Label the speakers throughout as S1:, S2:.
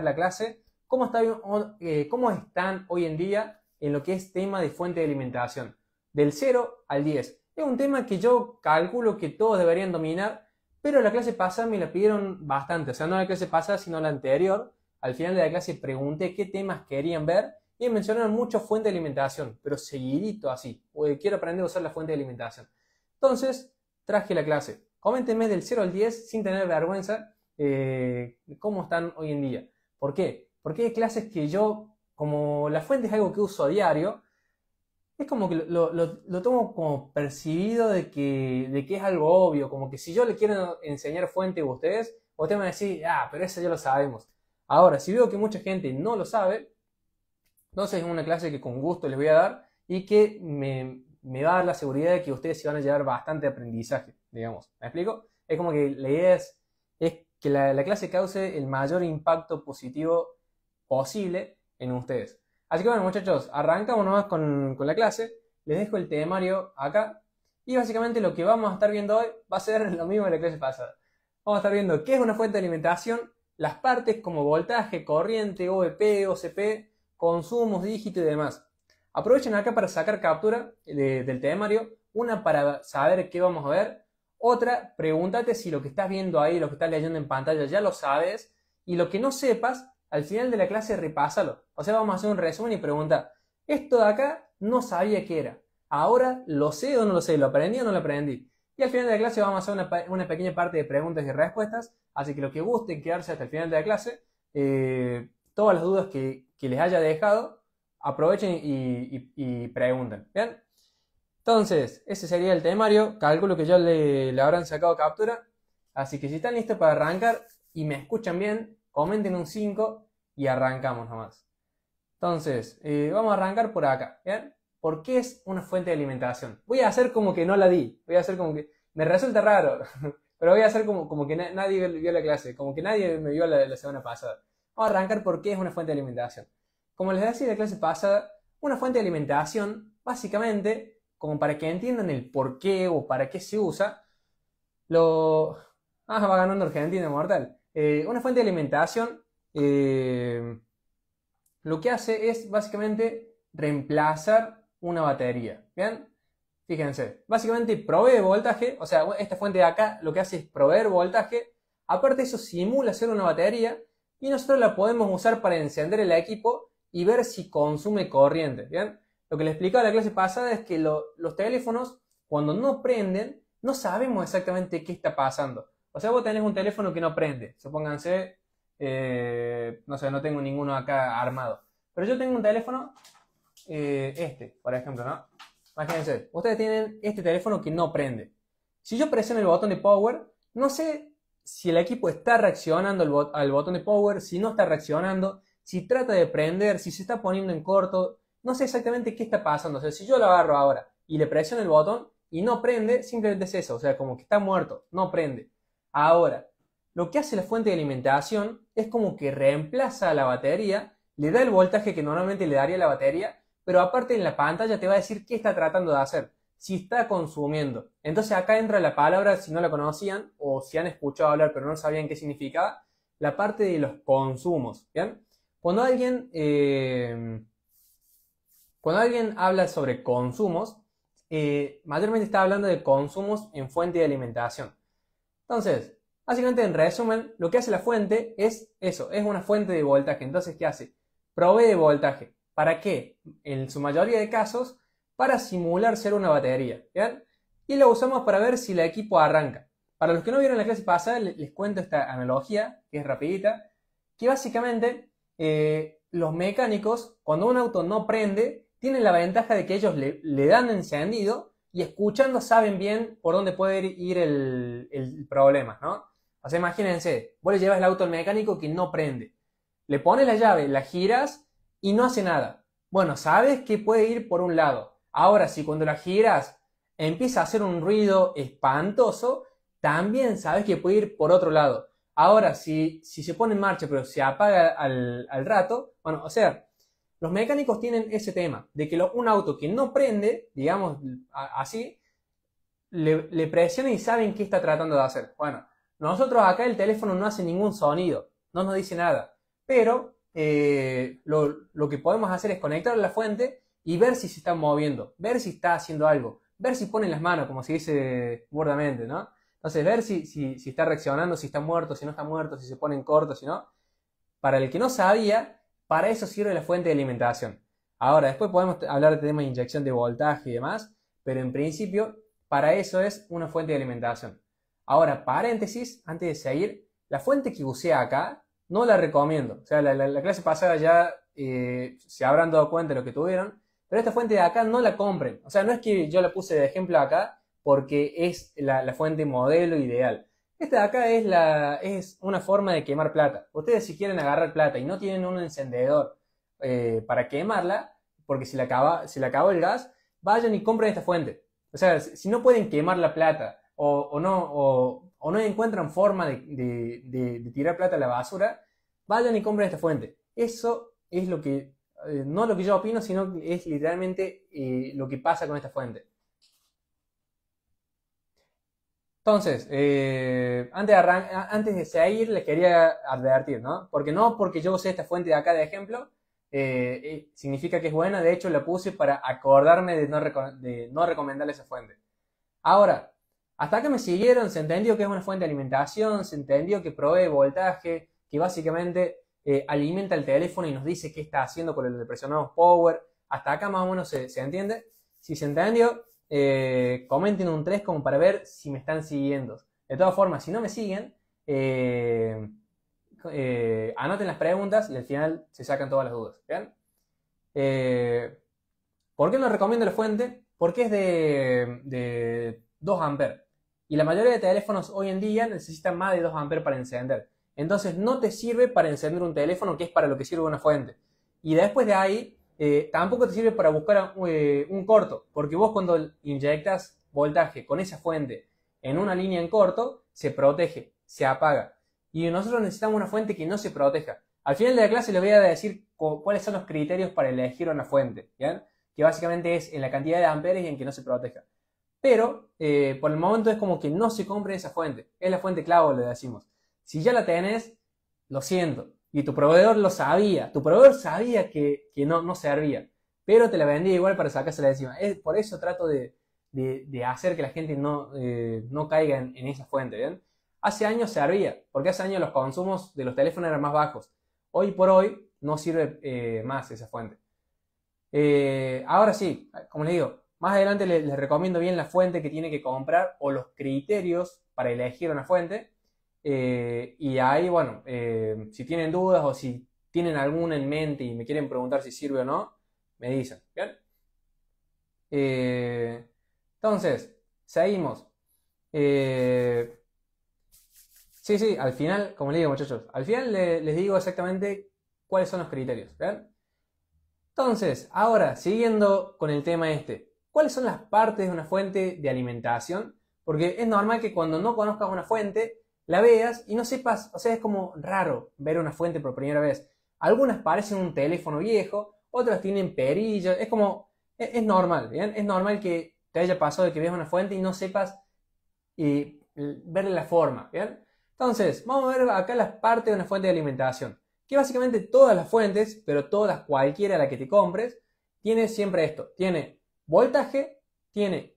S1: la clase cómo están hoy en día en lo que es tema de fuente de alimentación, del 0 al 10. Es un tema que yo calculo que todos deberían dominar, pero la clase pasada me la pidieron bastante, o sea, no la clase pasada, sino la anterior. Al final de la clase pregunté qué temas querían ver y mencionaron mucho fuente de alimentación, pero seguidito así. Quiero aprender a usar la fuente de alimentación. Entonces, traje la clase. Coméntenme del 0 al 10 sin tener vergüenza cómo están hoy en día. ¿Por qué? Porque hay clases que yo, como la fuente es algo que uso a diario, es como que lo tomo como percibido de que es algo obvio, como que si yo le quiero enseñar fuente a ustedes van a decir, pero eso ya lo sabemos. Ahora, si veo que mucha gente no lo sabe, entonces es una clase que con gusto les voy a dar y que me va a dar la seguridad de que ustedes se van a llevar bastante aprendizaje, digamos. ¿Me explico? Es como que la idea es que la clase cause el mayor impacto positivo posible en ustedes. Así que bueno, muchachos, arrancamos nomás con la clase. Les dejo el temario acá. Y básicamente lo que vamos a estar viendo hoy va a ser lo mismo de la clase pasada. Vamos a estar viendo qué es una fuente de alimentación, las partes como voltaje, corriente, OVP, OCP, consumos, dígito y demás. Aprovechen acá para sacar captura del temario. Una para saber qué vamos a ver. Otra, pregúntate si lo que estás viendo ahí, lo que estás leyendo en pantalla ya lo sabes. Y lo que no sepas, al final de la clase repásalo. O sea, vamos a hacer un resumen y pregunta, esto de acá no sabía qué era. Ahora lo sé o no lo sé, lo aprendí o no lo aprendí. Y al final de la clase vamos a hacer una pequeña parte de preguntas y respuestas. Así que los que gusten quedarse hasta el final de la clase, todas las dudas que les haya dejado, aprovechen y pregunten. ¿Bien? Entonces, ese sería el temario. Calculo que ya le habrán sacado captura. Así que si están listos para arrancar y me escuchan bien, comenten un 5 y arrancamos nomás. Entonces, vamos a arrancar por acá. ¿Bien? ¿Por qué es una fuente de alimentación? Voy a hacer como que no la di. Voy a hacer como que... Me resulta raro. Pero voy a hacer como que nadie vio la clase. Como que nadie me vio la semana pasada. Vamos a arrancar por qué es una fuente de alimentación. Como les decía en la clase pasada, una fuente de alimentación, básicamente, como para que entiendan el por qué o para qué se usa, va ganando Argentina, mortal. Una fuente de alimentación lo que hace es básicamente reemplazar una batería. ¿Bien? Fíjense, básicamente provee voltaje, o sea, esta fuente de acá lo que hace es proveer voltaje, aparte eso simula ser una batería y nosotros la podemos usar para encender el equipo y ver si consume corriente. ¿Bien? Lo que le explicaba en la clase pasada es que los teléfonos, cuando no prenden, no sabemos exactamente qué está pasando. O sea, vos tenés un teléfono que no prende. Supónganse, no sé, no tengo ninguno acá armado. Pero yo tengo un teléfono, por ejemplo, ¿no? Imagínense, ustedes tienen este teléfono que no prende. Si yo presiono el botón de power, no sé si el equipo está reaccionando al botón de power, si no está reaccionando, si trata de prender, si se está poniendo en corto. No sé exactamente qué está pasando. O sea, si yo lo agarro ahora y le presiono el botón y no prende, simplemente es eso. O sea, como que está muerto, no prende. Ahora, lo que hace la fuente de alimentación es como que reemplaza a la batería, le da el voltaje que normalmente le daría la batería, pero aparte en la pantalla te va a decir qué está tratando de hacer, si está consumiendo. Entonces acá entra la palabra, si no la conocían o si han escuchado hablar pero no sabían qué significaba, la parte de los consumos. ¿Bien? Cuando alguien habla sobre consumos, mayormente está hablando de consumos en fuente de alimentación. Entonces, básicamente en resumen, lo que hace la fuente es eso, es una fuente de voltaje. Entonces, ¿qué hace? Provee voltaje. ¿Para qué? En su mayoría de casos, para simular ser una batería. ¿Bien? Y lo usamos para ver si el equipo arranca. Para los que no vieron la clase pasada, les cuento esta analogía, que es rapidita, que básicamente los mecánicos, cuando un auto no prende, tienen la ventaja de que ellos le dan encendido y escuchando saben bien por dónde puede ir el problema, ¿no? O sea, imagínense, vos le llevas el auto al mecánico que no prende. Le pones la llave, la giras y no hace nada. Bueno, sabes que puede ir por un lado. Ahora, si cuando la giras empieza a hacer un ruido espantoso, también sabes que puede ir por otro lado. Ahora, si se pone en marcha pero se apaga al rato, bueno, o sea, los mecánicos tienen ese tema, de que un auto que no prende, digamos así, le presionan y saben qué está tratando de hacer. Bueno, nosotros acá el teléfono no hace ningún sonido, no nos dice nada. pero lo que podemos hacer es conectar a la fuente y ver si se está moviendo, ver si está haciendo algo, ver si pone las manos, como se dice burdamente, ¿no? Entonces, ver si está reaccionando, si está muerto, si no está muerto, si se pone en corto, si no. Para el que no sabía, para eso sirve la fuente de alimentación. Ahora, después podemos hablar de temas de inyección de voltaje y demás, pero en principio, para eso es una fuente de alimentación. Ahora, paréntesis, antes de seguir, la fuente que usé acá no la recomiendo. O sea, la clase pasada ya se habrán dado cuenta de lo que tuvieron, pero esta fuente de acá no la compren. O sea, no es que yo la puse de ejemplo acá porque es la fuente modelo ideal. Esta de acá es una forma de quemar plata. Ustedes si quieren agarrar plata y no tienen un encendedor para quemarla, porque se le acabó el gas, vayan y compren esta fuente. O sea, si no pueden quemar la plata o no encuentran forma de tirar plata a la basura, vayan y compren esta fuente. Eso es lo que, no lo que yo opino, sino es literalmente lo que pasa con esta fuente. Entonces, antes de seguir, les quería advertir, ¿no? Porque yo usé esta fuente de acá de ejemplo, significa que es buena. De hecho, la puse para acordarme de no recomendarle esa fuente. Ahora, hasta acá me siguieron, se entendió que es una fuente de alimentación, se entendió que provee voltaje, que básicamente alimenta el teléfono y nos dice qué está haciendo con el presionamos power. Hasta acá más o menos se entiende. Si se entendió, comenten un 3 como para ver si me están siguiendo. De todas formas, si no me siguen, anoten las preguntas y al final se sacan todas las dudas. ¿Bien? ¿Por qué no recomiendo la fuente? Porque es de 2 amperes. Y la mayoría de teléfonos hoy en día necesitan más de 2 amperes para encender. Entonces no te sirve para encender un teléfono, que es para lo que sirve una fuente. Y después de ahí, tampoco te sirve para buscar un corto. Porque vos cuando inyectas voltaje con esa fuente en una línea en corto, se protege, se apaga. Y nosotros necesitamos una fuente que no se proteja. Al final de la clase les voy a decir cuáles son los criterios para elegir una fuente. ¿Bien? Que básicamente es en la cantidad de amperes y en que no se proteja. Pero por el momento es como que no se compre esa fuente. Es la fuente clavo, le decimos. Si ya la tenés, lo siento. Y tu proveedor lo sabía. Tu proveedor sabía que no servía. Pero te la vendía igual para sacársela de encima. Por eso trato de hacer que la gente no caiga en esa fuente. ¿Bien? Hace años servía. Porque hace años los consumos de los teléfonos eran más bajos. Hoy por hoy no sirve más esa fuente. Ahora sí, como les digo, más adelante les recomiendo bien la fuente que tiene que comprar o los criterios para elegir una fuente. Y ahí, bueno, si tienen dudas o si tienen alguna en mente y me quieren preguntar si sirve o no, me dicen. ¿Bien? Entonces, seguimos. Sí, al final, como les digo, muchachos, al final les digo exactamente cuáles son los criterios. ¿Bien? Entonces, ahora, siguiendo con el tema ¿cuáles son las partes de una fuente de alimentación? Porque es normal que cuando no conozcas una fuente, la veas y no sepas, o sea, es como raro ver una fuente por primera vez. Algunas parecen un teléfono viejo, otras tienen perillas, es normal, ¿bien? Es normal que te haya pasado de que veas una fuente y no sepas verle la forma, ¿bien? Entonces, vamos a ver acá las partes de una fuente de alimentación. Que básicamente todas las fuentes, pero todas, cualquiera la que te compres, tiene siempre esto. Tiene voltaje, tiene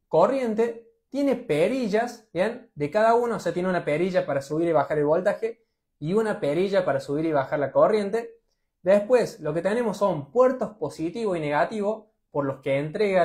S1: corriente, tiene perillas, ¿bien? De cada uno, o sea, tiene una perilla para subir y bajar el voltaje y una perilla para subir y bajar la corriente. Después, lo que tenemos son puertos positivo y negativo, por los que entrega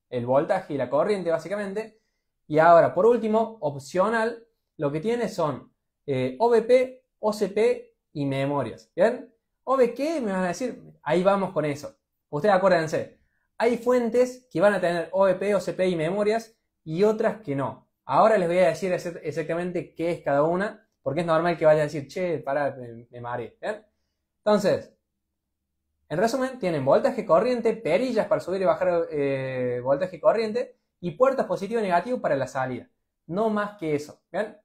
S1: el voltaje y la corriente, básicamente. Y ahora, por último, opcional, lo que tiene son OBP, OCP y memorias. ¿Bien? ¿OBP? Me van a decir, ahí vamos con eso. Ustedes acuérdense, hay fuentes que van a tener OBP, OCP y memorias y otras que no. Ahora les voy a decir exactamente qué es cada una, porque es normal que vaya a decir, che, pará, me mareé. ¿Bien? Entonces, en resumen, tienen voltaje corriente, perillas para subir y bajar voltaje corriente y puertos positivo y negativo para la salida. No más que eso. ¿Bien?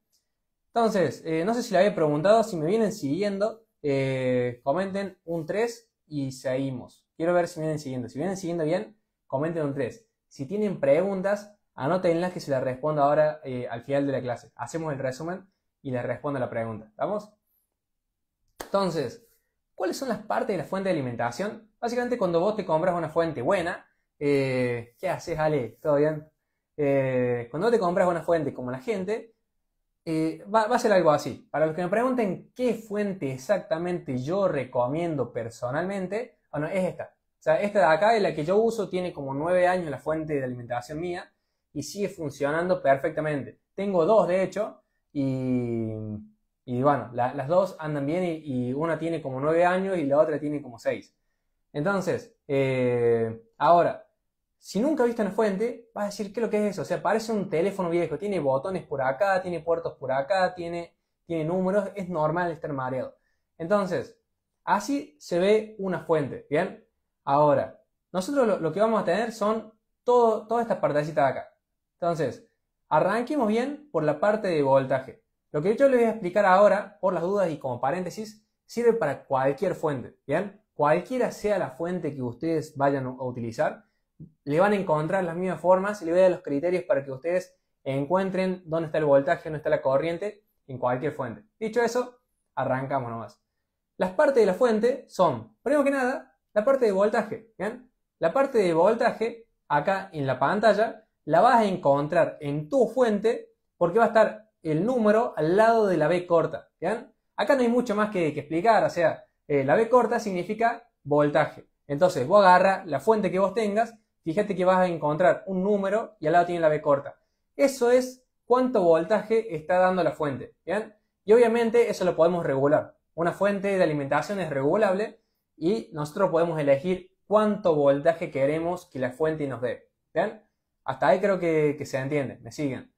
S1: Entonces, no sé si le había preguntado, si me vienen siguiendo, comenten un 3 y seguimos. Quiero ver si me vienen siguiendo. Si vienen siguiendo bien, comenten un 3. Si tienen preguntas, anótenlas que se las respondo ahora al final de la clase. Hacemos el resumen y les respondo la pregunta. ¿Vamos? Entonces, ¿cuáles son las partes de la fuente de alimentación? Básicamente cuando vos te compras una fuente buena, ¿qué haces, Ale? ¿Todo bien? Cuando te compras una fuente como la gente, va a ser algo así. Para los que me pregunten qué fuente exactamente yo recomiendo personalmente, bueno, es esta. O sea, esta de acá es la que yo uso, tiene como 9 años la fuente de alimentación mía y sigue funcionando perfectamente. Tengo dos, de hecho, y bueno, las dos andan bien y una tiene como 9 años y la otra tiene como 6. Entonces, ahora, si nunca viste una fuente, vas a decir, ¿qué es lo que es eso? O sea, parece un teléfono viejo, tiene botones por acá, tiene puertos por acá, tiene números, es normal estar mareado. Entonces, así se ve una fuente, ¿bien? Ahora, nosotros lo que vamos a tener son toda esta partecita de acá. Entonces, arranquemos bien por la parte de voltaje. Lo que yo les voy a explicar ahora, por las dudas y como paréntesis, sirve para cualquier fuente, ¿bien? Cualquiera sea la fuente que ustedes vayan a utilizar, le van a encontrar las mismas formas y le voy a dar los criterios para que ustedes encuentren dónde está el voltaje, dónde está la corriente en cualquier fuente. Dicho eso, arrancamos nomás. Las partes de la fuente son, primero que nada, la parte de voltaje, ¿bien? La parte de voltaje, acá en la pantalla, la vas a encontrar en tu fuente porque va a estar el número al lado de la B corta, ¿bien? Acá no hay mucho más que explicar, o sea, la B corta significa voltaje. Entonces, vos agarras la fuente que vos tengas, fíjate que vas a encontrar un número y al lado tiene la B corta. Eso es cuánto voltaje está dando la fuente, ¿bien? Y obviamente eso lo podemos regular. Una fuente de alimentación es regulable y nosotros podemos elegir cuánto voltaje queremos que la fuente nos dé, ¿bien? Hasta ahí creo que se entiende, me siguen.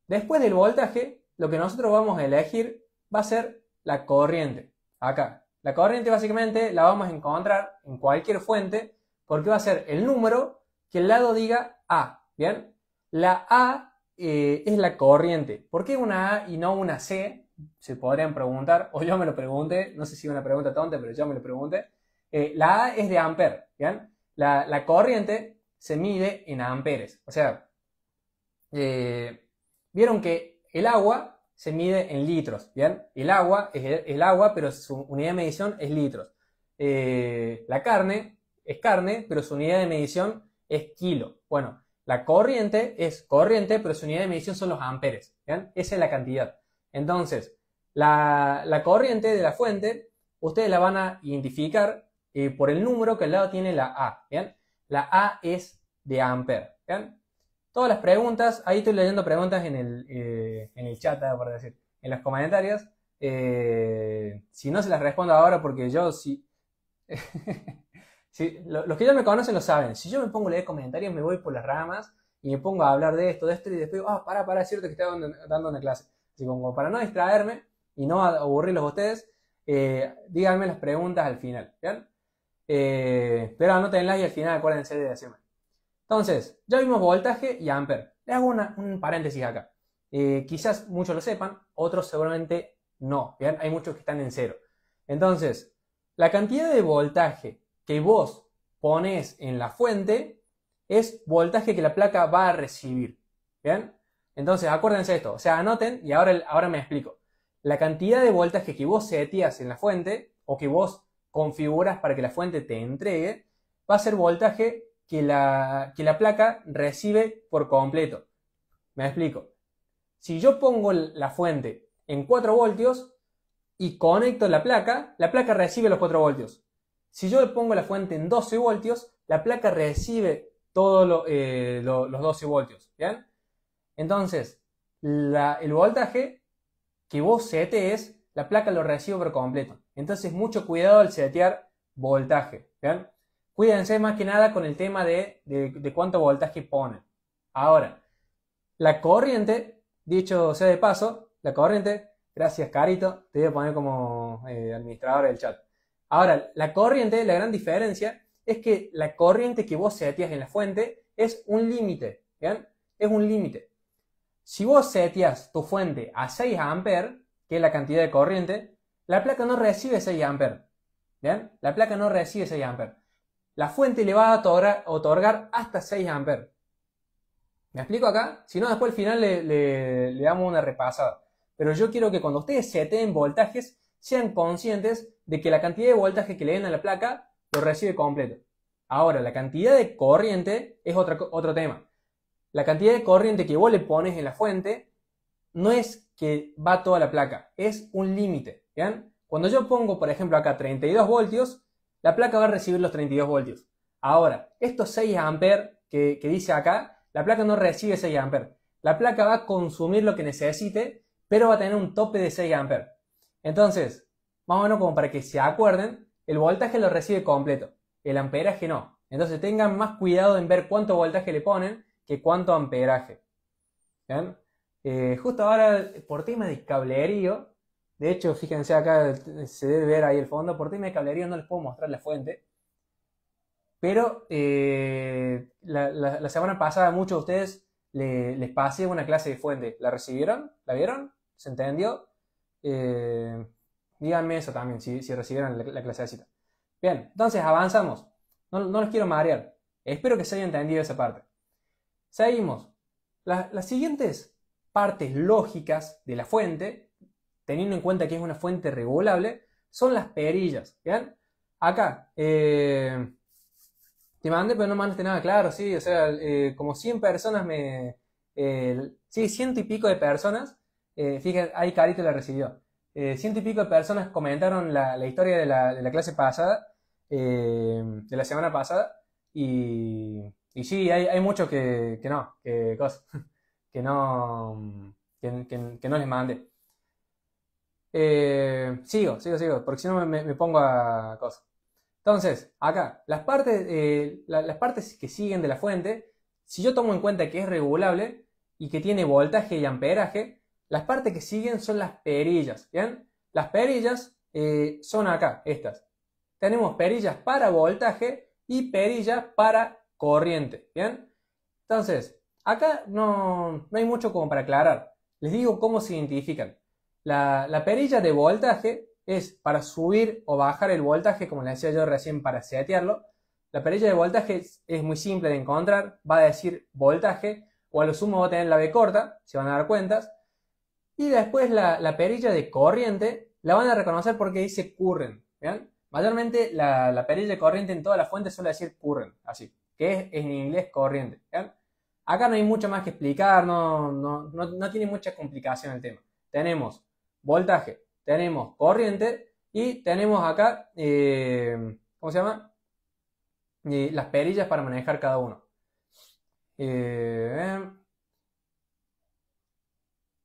S1: Después del voltaje, lo que nosotros vamos a elegir va a ser la corriente, acá. La corriente básicamente la vamos a encontrar en cualquier fuente porque va a ser el número que el lado diga A, ¿bien? La A es la corriente. ¿Por qué una A y no una C? Se podrían preguntar, o yo me lo pregunté, no sé si es una pregunta tonta, pero yo me lo pregunté. La A es de amper, ¿bien? La corriente se mide en amperes. O sea, vieron que el agua se mide en litros, ¿bien? El agua es el agua, pero su unidad de medición es litros. La carne es carne, pero su unidad de medición es kilo. Bueno, la corriente es corriente, pero su unidad de medición son los amperes, ¿bien? Esa es la cantidad. Entonces, la corriente de la fuente, ustedes la van a identificar por el número que al lado tiene la A, ¿bien? La A es de amper, ¿bien? Todas las preguntas, ahí estoy leyendo preguntas en el chat, por decir, en los comentarios. Si no se las respondo ahora porque yo sí... los que ya me conocen lo saben. Si yo me pongo a leer comentarios me voy por las ramas y me pongo a hablar de esto y después, para, es cierto que estoy dando una clase. Así como para no distraerme y no aburrirlos a ustedes, díganme las preguntas al final, ¿bien? Pero anótenlas y al final acuérdense de decirme. Entonces, ya vimos voltaje y amper. Le hago un paréntesis acá. Quizás muchos lo sepan, otros seguramente no. ¿Bien? Hay muchos que están en cero. Entonces, la cantidad de voltaje que vos pones en la fuente es voltaje que la placa va a recibir. ¿Bien? Entonces, acuérdense esto. O sea, anoten y ahora me explico. La cantidad de voltaje que vos seteas en la fuente o que vos configuras para que la fuente te entregue va a ser voltaje que la placa recibe por completo. Me explico. Si yo pongo la fuente en 4 voltios y conecto la placa recibe los 4 voltios. Si yo pongo la fuente en 12 voltios, la placa recibe todos los 12 voltios. ¿Bien? Entonces, el voltaje que vos setees, la placa lo recibe por completo. Entonces, mucho cuidado al setear voltaje. ¿Bien? Cuídense más que nada con el tema de cuánto voltaje ponen. Ahora, la corriente, dicho sea de paso, la corriente, gracias Carito, te voy a poner como administrador del chat. Ahora, la corriente, la gran diferencia es que la corriente que vos seteas en la fuente es un límite, ¿bien? Es un límite. Si vos seteas tu fuente a 6 amperes, que es la cantidad de corriente, la placa no recibe 6 amperes, ¿bien? La placa no recibe 6 amperes. La fuente le va a otorgar hasta 6 amperes. ¿Me explico acá? Si no, después al final le damos una repasada. pero yo quiero que cuando ustedes seteen voltajes, sean conscientes de que la cantidad de voltaje que le den a la placa lo recibe completo. Ahora, la cantidad de corriente es otro tema. La cantidad de corriente que vos le pones en la fuente no es que va toda la placa, es un límite. ¿Bien? Cuando yo pongo, por ejemplo, acá 32 voltios, la placa va a recibir los 32 voltios. Ahora, estos 6 amperes que dice acá, la placa no recibe 6 amperes. La placa va a consumir lo que necesite, pero va a tener un tope de 6 amperes. Entonces, más o menos como para que se acuerden, el voltaje lo recibe completo, el amperaje no. Entonces tengan más cuidado en ver cuánto voltaje le ponen que cuánto amperaje. ¿Bien? Justo ahora, por tema de cablerío, de hecho, fíjense acá, se debe ver ahí el fondo, por tema de cablerío no les puedo mostrar la fuente. Pero la semana pasada muchos de ustedes les pasé una clase de fuente. ¿La recibieron? ¿La vieron? ¿Se entendió? Díganme eso también, si recibieron la clasecita. Bien, entonces avanzamos. No los quiero marear. Espero que se haya entendido esa parte. Seguimos. Las siguientes partes lógicas de la fuente, teniendo en cuenta que es una fuente regulable, son las perillas. ¿Bien? Acá, te mandé, pero no mandaste nada claro, sí. O sea, como 100 personas sí, 100 y pico de personas. Fíjate, ahí Carito la recibió. 100 y pico de personas comentaron la historia de la clase pasada, de la semana pasada. Y sí, hay muchos que no, que no les mandé. Sigo, porque si no me pongo a cosas. Entonces, acá, las partes que siguen de la fuente, si yo tomo en cuenta que es regulable y que tiene voltaje y amperaje, las partes que siguen son las perillas, ¿bien? Las perillas son acá, estas. Tenemos perillas para voltaje y perillas para corriente, ¿bien? Entonces, acá no hay mucho como para aclarar. Les digo cómo se identifican. La perilla de voltaje es para subir o bajar el voltaje, como les decía yo recién, para setearlo. La perilla de voltaje es muy simple de encontrar, va a decir voltaje, o a lo sumo va a tener la B corta, se van a dar cuentas. Y después la perilla de corriente la van a reconocer porque dice current, ¿bien? Mayormente la perilla de corriente en todas las fuentes suele decir current, así, que es en inglés corriente, ¿bien? Acá no hay mucho más que explicar, no tiene mucha complicación el tema. Tenemos voltaje, tenemos corriente y tenemos acá, ¿cómo se llama? Las perillas para manejar cada uno.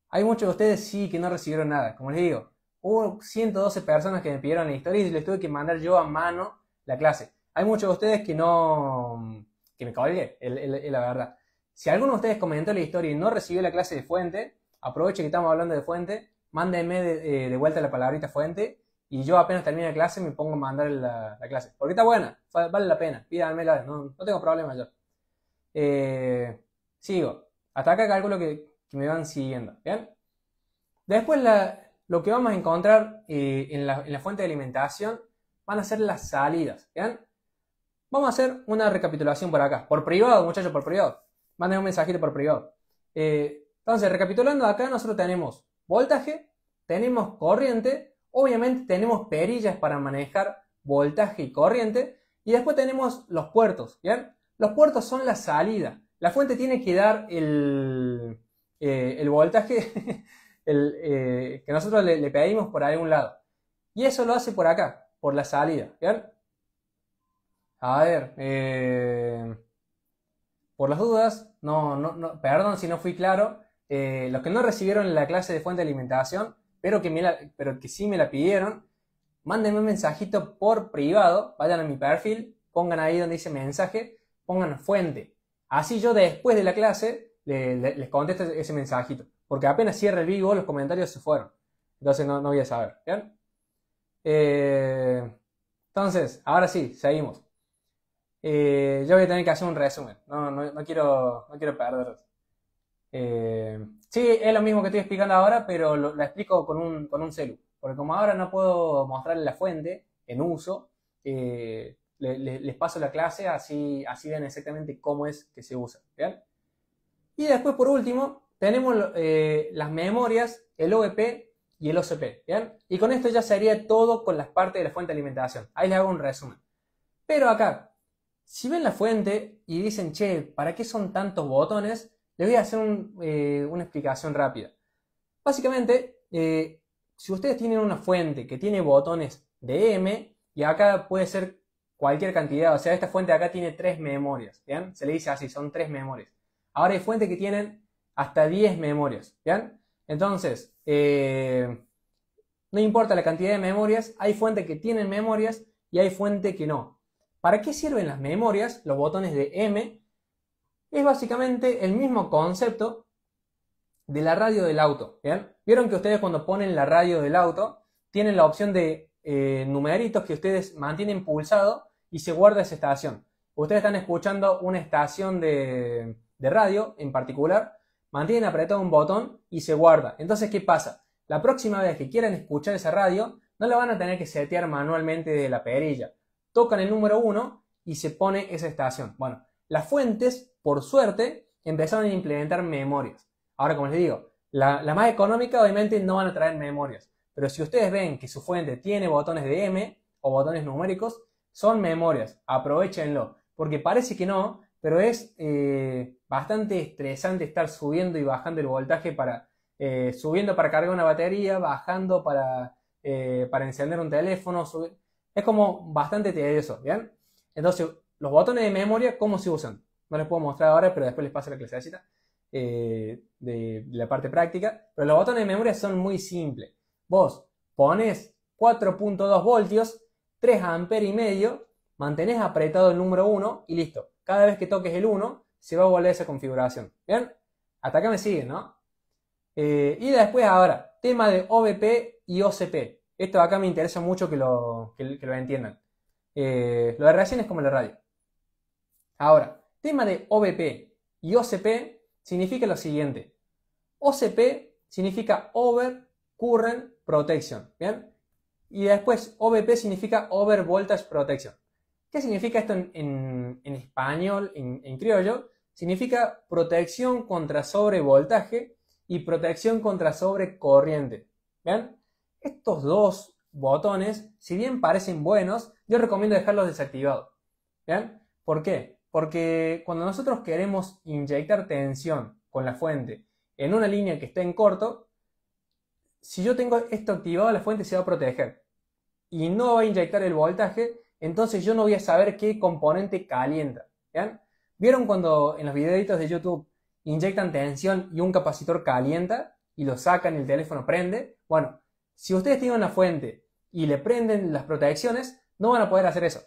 S1: Hay muchos de ustedes sí que no recibieron nada. Como les digo, hubo 112 personas que me pidieron la historia y les tuve que mandar yo a mano la clase. Hay muchos de ustedes que me colgué, es la verdad. Si alguno de ustedes comentó la historia y no recibió la clase de fuente, aproveche que estamos hablando de fuente, mándenme de vuelta la palabrita fuente y yo apenas termine la clase me pongo a mandar la clase. Porque está buena, vale la pena, pídanmela, no tengo problema yo. Sigo. Hasta acá calculo que me van siguiendo, ¿bien? Después lo que vamos a encontrar en la fuente de alimentación van a ser las salidas, ¿bien? Vamos a hacer una recapitulación por acá, por privado, muchachos, por privado. Manden un mensajito por privado. Entonces, recapitulando acá, nosotros tenemos voltaje, tenemos corriente, obviamente tenemos perillas para manejar voltaje y corriente, y después tenemos los puertos, ¿bien? Los puertos son la salida. La fuente tiene que dar el voltaje que nosotros le pedimos por algún lado. Y eso lo hace por acá, por la salida, ¿bien? A ver, por las dudas, perdón si no fui claro. Los que no recibieron la clase de fuente de alimentación, pero que sí me la pidieron, mándenme un mensajito por privado, vayan a mi perfil, pongan ahí donde dice mensaje, pongan fuente. Así yo después de la clase les contesto ese mensajito. Porque apenas cierre el vivo, los comentarios se fueron. Entonces no voy a saber. ¿Bien? Entonces, ahora sí, seguimos. Yo voy a tener que hacer un resumen. No quiero perder. Sí, es lo mismo que estoy explicando ahora, pero lo explico con un celu. Porque como ahora no puedo mostrarles la fuente en uso, les paso la clase, así ven exactamente cómo es que se usa. ¿Bien? Y después, por último, tenemos las memorias, el OVP y el OCP, ¿bien? Y con esto ya sería todo con las partes de la fuente de alimentación. Ahí les hago un resumen. Pero acá, si ven la fuente y dicen, che, ¿para qué son tantos botones? Les voy a hacer una explicación rápida. Básicamente, si ustedes tienen una fuente que tiene botones de M, y acá puede ser cualquier cantidad, o sea, esta fuente de acá tiene 3 memorias, ¿bien? Se le dice así, son 3 memorias. Ahora hay fuentes que tienen hasta 10 memorias, ¿bien? Entonces, no importa la cantidad de memorias, hay fuentes que tienen memorias y hay fuentes que no. ¿Para qué sirven las memorias, los botones de M? Es básicamente el mismo concepto de la radio del auto, ¿bien? Vieron que ustedes cuando ponen la radio del auto tienen la opción de numeritos que ustedes mantienen pulsado y se guarda esa estación. Ustedes están escuchando una estación de radio en particular, mantienen apretado un botón y se guarda. Entonces, ¿qué pasa? La próxima vez que quieran escuchar esa radio, no la van a tener que setear manualmente de la perilla. Tocan el número 1 y se pone esa estación. Bueno, las fuentes, por suerte, empezaron a implementar memorias. Ahora, como les digo, la más económica obviamente no van a traer memorias. Pero si ustedes ven que su fuente tiene botones de M o botones numéricos, son memorias. Aprovechenlo. Porque parece que no, pero es bastante estresante estar subiendo y bajando el voltaje subiendo para cargar una batería, bajando para encender un teléfono. Es como bastante tedioso, ¿bien? Entonces, los botones de memoria, ¿cómo se usan? No les puedo mostrar ahora, pero después les paso la clasecita de la parte práctica. Pero los botones de memoria son muy simples. Vos pones 4.2 voltios, 3 amperes y medio, mantenés apretado el número 1 y listo. Cada vez que toques el 1, se va a volver esa configuración. ¿Bien? Hasta acá me siguen, ¿no? Y después ahora, tema de OVP y OCP. Esto acá me interesa mucho que lo entiendan. Lo de recién es como la radio. Ahora, tema de OVP y OCP significa lo siguiente. OCP significa Over Current Protection, ¿bien? Y después OVP significa Over Voltage Protection. ¿Qué significa esto en español, en criollo? Significa protección contra sobrevoltaje y protección contra sobrecorriente. ¿Bien? Estos dos botones, si bien parecen buenos, yo recomiendo dejarlos desactivados. ¿Bien? ¿Por qué? Porque cuando nosotros queremos inyectar tensión con la fuente en una línea que esté en corto, si yo tengo esto activado, la fuente se va a proteger y no va a inyectar el voltaje, entonces yo no voy a saber qué componente calienta. ¿Bien? ¿Vieron cuando en los videitos de YouTube inyectan tensión y un capacitor calienta y lo sacan y el teléfono prende? Bueno, si ustedes tienen una fuente y le prenden las protecciones, no van a poder hacer eso.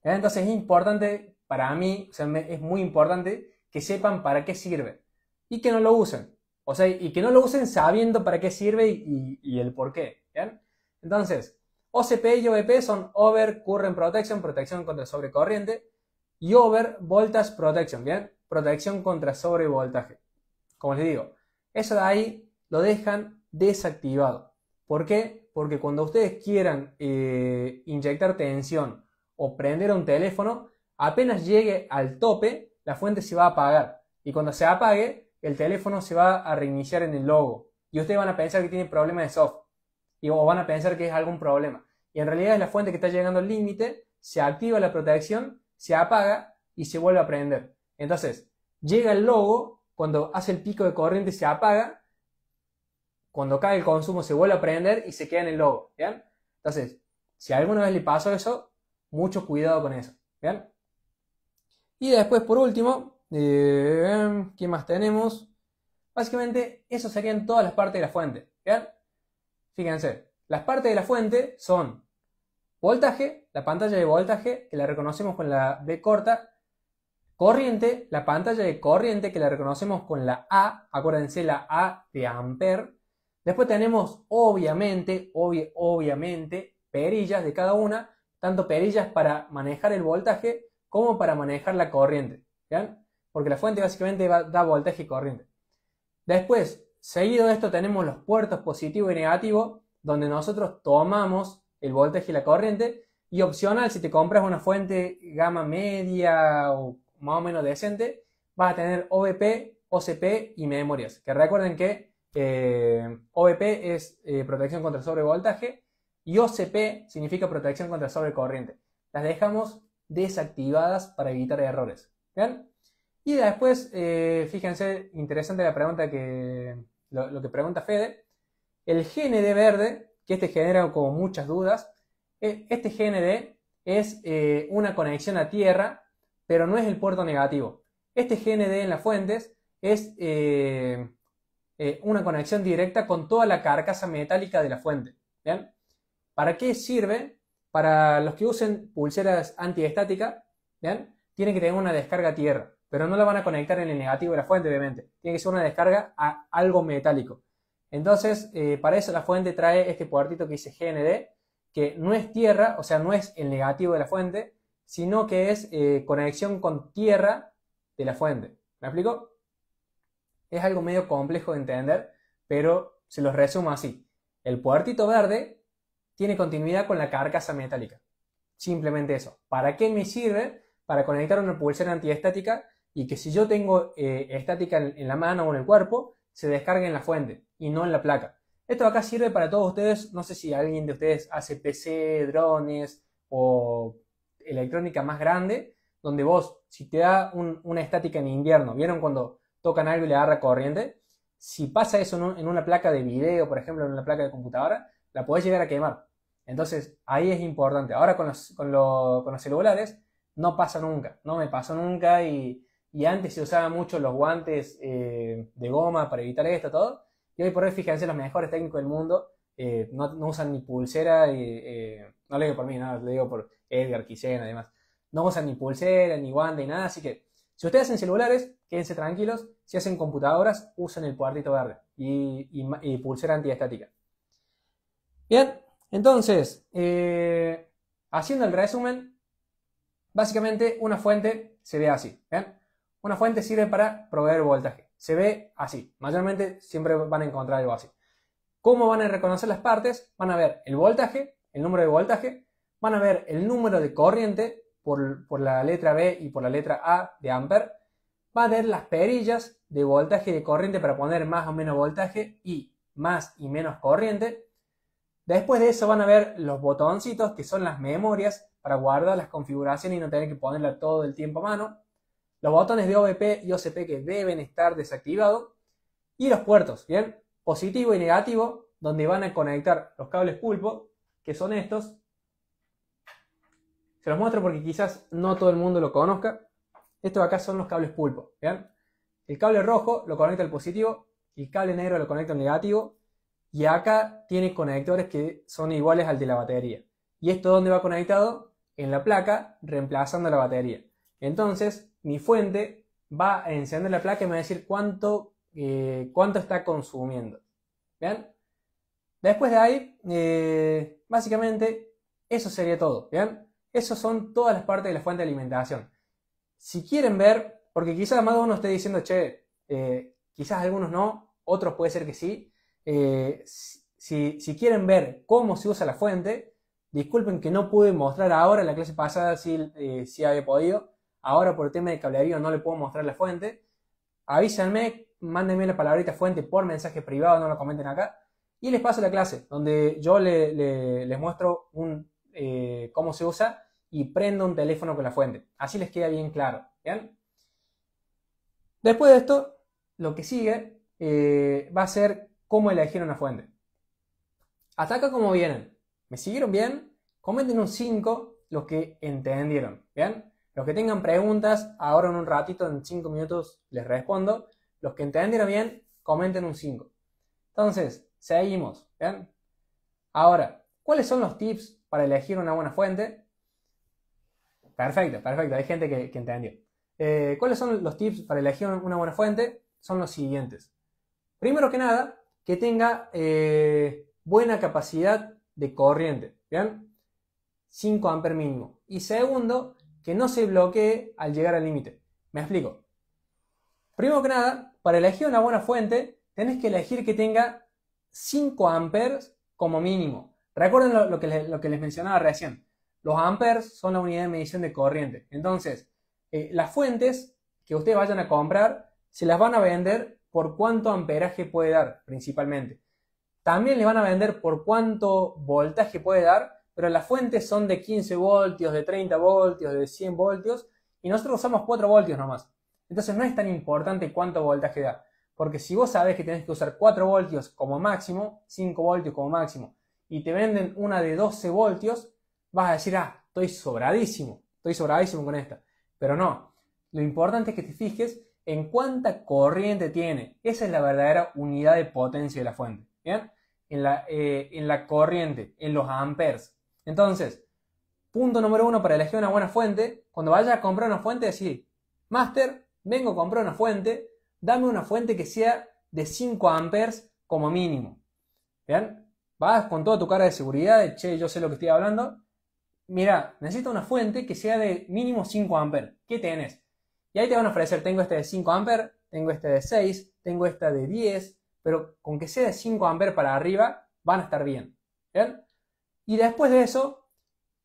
S1: ¿Bien? Entonces es importante para mí, o sea, es muy importante que sepan para qué sirve y que no lo usen. O sea, y que no lo usen sabiendo para qué sirve y el por qué. ¿Bien? Entonces, OCP y OVP son Over Current Protection, protección contra sobrecorriente, y Over Voltage Protection, ¿bien? Protección contra sobrevoltaje. Como les digo, eso de ahí lo dejan desactivado. ¿Por qué? Porque cuando ustedes quieran inyectar tensión o prender un teléfono, apenas llegue al tope, la fuente se va a apagar. Y cuando se apague, el teléfono se va a reiniciar en el logo. Y ustedes van a pensar que tiene problemas de software. O van a pensar que es algún problema. Y en realidad es la fuente que está llegando al límite, se activa la protección, se apaga y se vuelve a prender. Entonces, llega el logo, cuando hace el pico de corriente se apaga, cuando cae el consumo se vuelve a prender y se queda en el logo. ¿Bien? Entonces, si alguna vez le pasó eso, mucho cuidado con eso. ¿Bien? Y después, por último, ¿qué más tenemos? Básicamente, eso serían todas las partes de la fuente. ¿Bien? Fíjense, las partes de la fuente son voltaje, la pantalla de voltaje, que la reconocemos con la B corta. Corriente, la pantalla de corriente, que la reconocemos con la A. Acuérdense, la A de ampere. Después tenemos, obviamente, perillas de cada una. Tanto perillas para manejar el voltaje como para manejar la corriente. ¿Bien? Porque la fuente básicamente da voltaje y corriente. Después, seguido de esto, tenemos los puertos positivo y negativo, donde nosotros tomamos el voltaje y la corriente. Y opcional, si te compras una fuente gama media o más o menos decente, vas a tener OVP OCP y memorias. Que recuerden que OVP es protección contra sobrevoltaje y OCP significa protección contra sobrecorriente. Las dejamos desactivadas para evitar errores. ¿Bien? Y después, fíjense, interesante la pregunta lo que pregunta Fede. El GND verde, que este genera como muchas dudas, este GND es una conexión a tierra, pero no es el puerto negativo. Este GND en las fuentes es una conexión directa con toda la carcasa metálica de la fuente. ¿Bien? ¿Para qué sirve? Para los que usen pulseras antiestáticas, ¿bien? Tienen que tener una descarga a tierra, pero no la van a conectar en el negativo de la fuente, obviamente. Tiene que ser una descarga a algo metálico. Entonces, para eso la fuente trae este puertito que dice GND, que no es tierra, o sea, no es el negativo de la fuente, sino que es conexión con tierra de la fuente. ¿Me explico? Es algo medio complejo de entender, pero se los resumo así. El puertito verde tiene continuidad con la carcasa metálica. Simplemente eso. ¿Para qué me sirve? Para conectar una pulsera antiestática y que si yo tengo estática en la mano o en el cuerpo, se descargue en la fuente y no en la placa. Esto acá sirve para todos ustedes. No sé si alguien de ustedes hace PC, drones o electrónica más grande, donde vos, si te da una estática en invierno, ¿vieron cuando tocan algo y le agarra corriente? Si pasa eso en una placa de video, por ejemplo, en una placa de computadora, la podés llegar a quemar. Entonces, ahí es importante. Ahora con los celulares no pasa nunca. No me pasó nunca y antes se usaban mucho los guantes de goma para evitar esto, todo. Y hoy por hoy, fíjense, los mejores técnicos del mundo no usan ni pulsera, no lo digo por mí, no, lo digo por Edgar, Quisena, además. No usan ni pulsera, ni guante, ni nada. Así que, si ustedes hacen celulares, quédense tranquilos. Si hacen computadoras, usen el puertito verde y pulsera antiestática. Bien, entonces, haciendo el resumen, básicamente una fuente se ve así. ¿Bien? Una fuente sirve para proveer voltaje. Se ve así. Mayormente siempre van a encontrar algo así. ¿Cómo van a reconocer las partes? Van a ver el voltaje, el número de voltaje. Van a ver el número de corriente por la letra B y por la letra A de ampere. Va a ver las perillas de voltaje y de corriente para poner más o menos voltaje y más y menos corriente. Después de eso van a ver los botoncitos, que son las memorias para guardar las configuraciones y no tener que ponerla todo el tiempo a mano. Los botones de OVP y OCP que deben estar desactivados. Y los puertos, ¿bien? Positivo y negativo, donde van a conectar los cables pulpo, que son estos. Se los muestro porque quizás no todo el mundo lo conozca. Estos acá son los cables pulpo, ¿bien? El cable rojo lo conecta al positivo, el cable negro lo conecta al negativo. Y acá tiene conectores que son iguales al de la batería. ¿Y esto dónde va conectado? En la placa, reemplazando la batería. Entonces, mi fuente va a encender la placa y me va a decir cuánto está consumiendo. ¿Bien? Después de ahí, básicamente, eso sería todo. ¿Bien? Esas son todas las partes de la fuente de alimentación. Si quieren ver, porque quizás más de uno esté diciendo, che, quizás algunos no, otros puede ser que sí. Si quieren ver cómo se usa la fuente, disculpen que no pude mostrar ahora, en la clase pasada sí había podido, ahora por el tema de cablerío no le puedo mostrar la fuente. Avísenme, mándenme la palabrita fuente por mensaje privado, no lo comenten acá, y les paso la clase, donde yo les muestro cómo se usa y prendo un teléfono con la fuente, así les queda bien claro. ¿Bien? Después de esto, lo que sigue va a ser cómo elegir una fuente. Hasta acá cómo vienen. ¿Me siguieron bien? Comenten un 5 los que entendieron. ¿Bien? Los que tengan preguntas, ahora en un ratito, en 5 minutos les respondo. Los que entendieron bien, comenten un 5. Entonces, seguimos. ¿Bien? Ahora, ¿cuáles son los tips para elegir una buena fuente? Perfecto, perfecto. Hay gente que entendió. ¿Cuáles son los tips para elegir una buena fuente? Son los siguientes. Primero que nada, que tenga buena capacidad de corriente, ¿bien? 5 amperes mínimo. Y segundo, que no se bloquee al llegar al límite. Me explico. Primero que nada, para elegir una buena fuente, tenés que elegir que tenga 5 amperes como mínimo. Recuerden lo que les mencionaba recién. Los amperes son la unidad de medición de corriente. Entonces, las fuentes que ustedes vayan a comprar se las van a vender por cuánto amperaje puede dar, principalmente. También le van a vender por cuánto voltaje puede dar, pero las fuentes son de 15 voltios, de 30 voltios, de 100 voltios, y nosotros usamos 4 voltios nomás. Entonces no es tan importante cuánto voltaje da, porque si vos sabés que tenés que usar 4 voltios como máximo, 5 voltios como máximo, y te venden una de 12 voltios, vas a decir, ah, estoy sobradísimo con esta. Pero no, lo importante es que te fijes en cuánta corriente tiene. Esa es la verdadera unidad de potencia de la fuente, ¿bien? En la corriente, en los amperes. Entonces, punto número 1 para elegir una buena fuente, cuando vayas a comprar una fuente, decir, Master, vengo a comprar una fuente, dame una fuente que sea de 5 amperes como mínimo. ¿Bien? Vas con toda tu cara de seguridad, de che, yo sé lo que estoy hablando. Mira, necesito una fuente que sea de mínimo 5 amperes. ¿Qué tenés? Y ahí te van a ofrecer, tengo este de 5 amperes, tengo este de 6, tengo esta de 10, pero con que sea de 5 amperes para arriba, van a estar bien. ¿Bien? Y después de eso,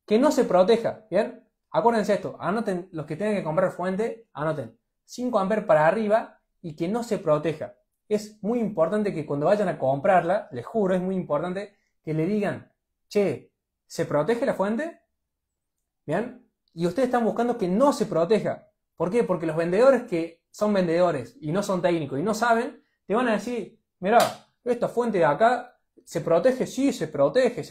S1: que no se proteja. ¿Bien? Acuérdense esto, anoten, los que tengan que comprar fuente, anoten 5 amperes para arriba y que no se proteja. Es muy importante que cuando vayan a comprarla, les juro, es muy importante que le digan, che, ¿se protege la fuente? ¿Bien? Y ustedes están buscando que no se proteja. ¿Por qué? Porque los vendedores que son vendedores y no son técnicos y no saben, te van a decir, mirá, esta fuente de acá se protege, sí, se protege,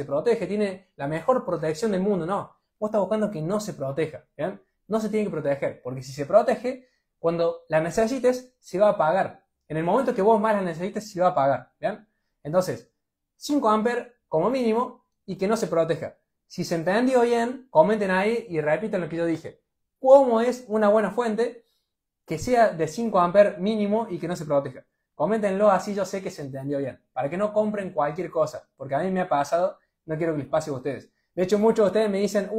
S1: tiene la mejor protección del mundo. No, vos estás buscando que no se proteja. ¿Bien? No se tiene que proteger, porque si se protege, cuando la necesites, se va a apagar. En el momento que vos más la necesites, se va a apagar. ¿Bien? Entonces, 5 amperes como mínimo y que no se proteja. Si se entendió bien, comenten ahí y repiten lo que yo dije. ¿Cómo es una buena fuente que sea de 5 amperes mínimo y que no se proteja? Coméntenlo, así yo sé que se entendió bien. Para que no compren cualquier cosa. Porque a mí me ha pasado, no quiero que les pase a ustedes. De hecho, muchos de ustedes me dicen,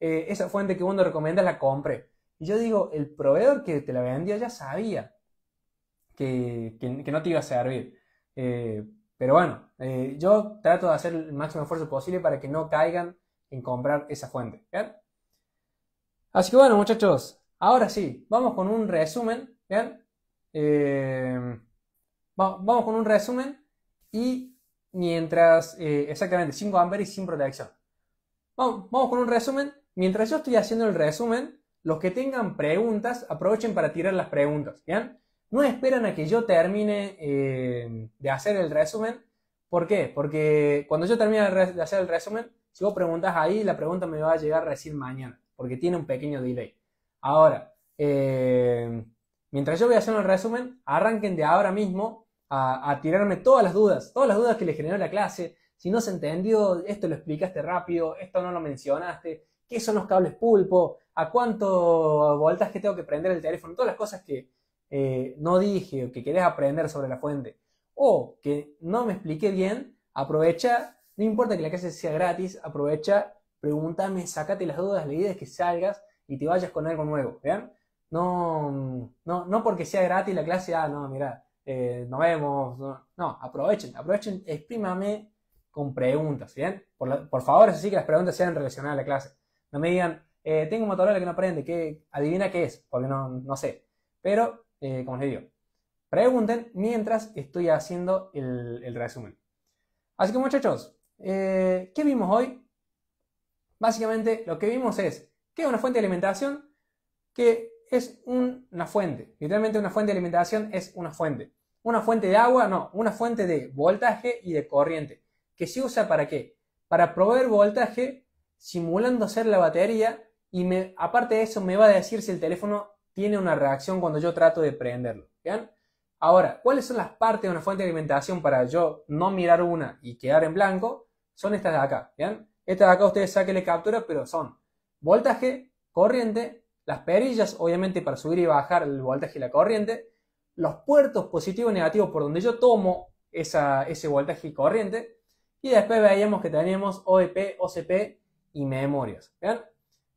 S1: esa fuente que vos nos recomendás la compré. Y yo digo, el proveedor que te la vendió ya sabía que no te iba a servir. Pero bueno, yo trato de hacer el máximo esfuerzo posible para que no caigan en comprar esa fuente. ¿Bien? Así que bueno, muchachos, ahora sí, vamos con un resumen. ¿Bien? Vamos con un resumen y mientras, exactamente, 5 amperes y sin protección. Vamos con un resumen. Mientras yo estoy haciendo el resumen, los que tengan preguntas, aprovechen para tirar las preguntas. ¿Bien? No esperan a que yo termine de hacer el resumen. ¿Por qué? Porque cuando yo termine de hacer el resumen, si vos preguntás ahí, la pregunta me va a llegar recién mañana, porque tiene un pequeño delay. Ahora, mientras yo voy haciendo el resumen, arranquen de ahora mismo a tirarme todas las dudas que les generó la clase. Si no se entendió, esto lo explicaste rápido, esto no lo mencionaste, qué son los cables pulpo, a cuánto voltaje tengo que prender el teléfono, todas las cosas que no dije o que querés aprender sobre la fuente o que no me expliqué bien, aprovecha, no importa que la clase sea gratis, aprovecha, pregúntame, sacate las dudas, la idea es que salgas y te vayas con algo nuevo, ¿vean? No porque sea gratis la clase, no, mira, nos vemos, no, aprovechen, exprímame con preguntas, ¿bien? Por favor, eso sí, que las preguntas sean relacionadas a la clase. No me digan, tengo un Motorola que no prende, adivina qué es, porque no sé. Pero, como les digo, pregunten mientras estoy haciendo el resumen. Así que muchachos, ¿qué vimos hoy? Básicamente lo que vimos es que una fuente de alimentación que es una fuente. Literalmente una fuente de alimentación es una fuente. Una fuente de agua, no, una fuente de voltaje y de corriente. ¿Que se usa para qué? Para proveer voltaje simulando ser la batería y aparte de eso me va a decir si el teléfono tiene una reacción cuando yo trato de prenderlo. ¿Bien? Ahora, ¿cuáles son las partes de una fuente de alimentación para yo no mirar una y quedar en blanco? Son estas de acá. ¿Bien? Estas de acá ustedes sáquenle captura, pero son voltaje, corriente, las perillas, obviamente para subir y bajar el voltaje y la corriente, los puertos positivo y negativo por donde yo tomo ese voltaje y corriente, y después veíamos que teníamos OEP, OCP y memorias. ¿Bien?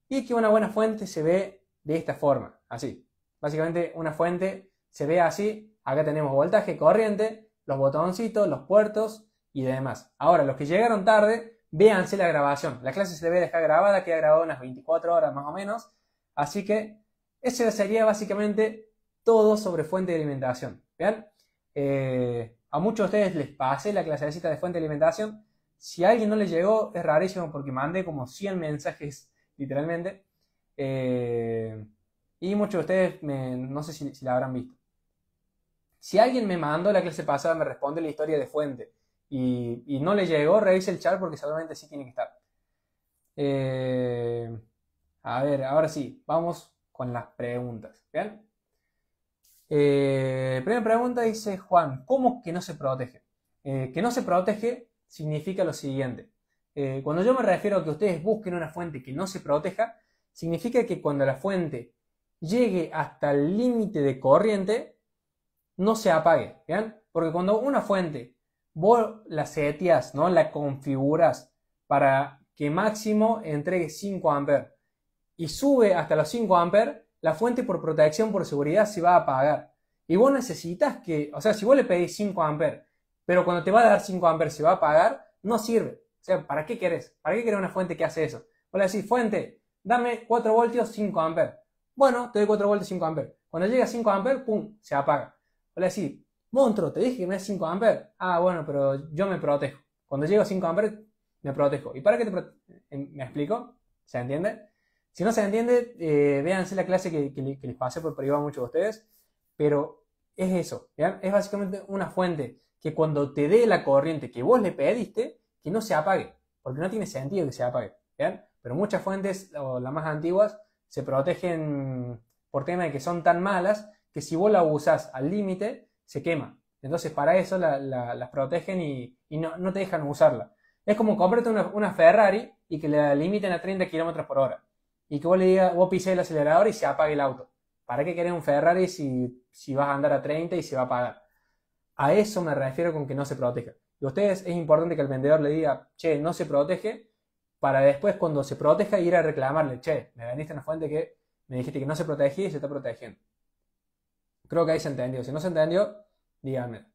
S1: Y que una buena fuente se ve de esta forma, así. Básicamente una fuente se ve así. Acá tenemos voltaje, corriente, los botoncitos, los puertos y demás. Ahora, los que llegaron tarde, véanse la grabación. La clase se debe dejar grabada, queda grabada unas 24 horas más o menos. Así que ese sería básicamente todo sobre fuente de alimentación. ¿Vean? A muchos de ustedes les pasé la clasecita de fuente de alimentación. Si a alguien no le llegó, es rarísimo porque mandé como 100 mensajes, literalmente. Y muchos de ustedes, no sé si la habrán visto. Si alguien me mandó la clase pasada, me responde la historia de fuente y no le llegó, revise el chat porque seguramente sí tiene que estar. A ver, ahora sí, vamos con las preguntas. ¿Vean? Primera pregunta dice Juan, ¿cómo que no se protege? Que no se protege significa lo siguiente. Cuando yo me refiero a que ustedes busquen una fuente que no se proteja, significa que cuando la fuente llegue hasta el límite de corriente, no se apague, ¿vean? Porque cuando una fuente vos la seteas, ¿no? La configuras para que máximo entregue 5 amperes y sube hasta los 5 amperes, la fuente por protección, por seguridad, se va a apagar. Y vos necesitas que, o sea, si vos le pedís 5 amperes, pero cuando te va a dar 5 amperes se va a apagar, no sirve. O sea, ¿para qué querés? ¿Para qué querés una fuente que hace eso? Vos le decís, fuente, dame 4 voltios, 5 amperes. Bueno, te doy 4 voltios, 5 amperes. Cuando llega a 5 amperes, pum, se apaga. O le decís, monstruo, te dije que me des 5 amperes. Ah, bueno, pero yo me protejo. Cuando llego a 5 amperes, me protejo. ¿Y para qué me explico? ¿Se entiende? Si no se entiende, véanse la clase que les pasé por privado a muchos de ustedes. Pero es eso, ¿vean? Es básicamente una fuente que cuando te dé la corriente que vos le pediste, que no se apague. Porque no tiene sentido que se apague, ¿vean? Pero muchas fuentes, o las más antiguas, se protegen por tema de que son tan malas que si vos la usás al límite, se quema. Entonces para eso las protegen y no te dejan usarla. Es como comprarte una Ferrari y que la limiten a 30 km por hora. Y que vos le digas, vos pises el acelerador y se apague el auto. ¿Para qué querés un Ferrari si vas a andar a 30 y se va a apagar? A eso me refiero con que no se proteja. Y a ustedes es importante que el vendedor le diga, che, no se protege, para después cuando se proteja ir a reclamarle, che, me vendiste una fuente que me dijiste que no se protegía y se está protegiendo. Creo que ahí se entendió. Si no se entendió, díganme.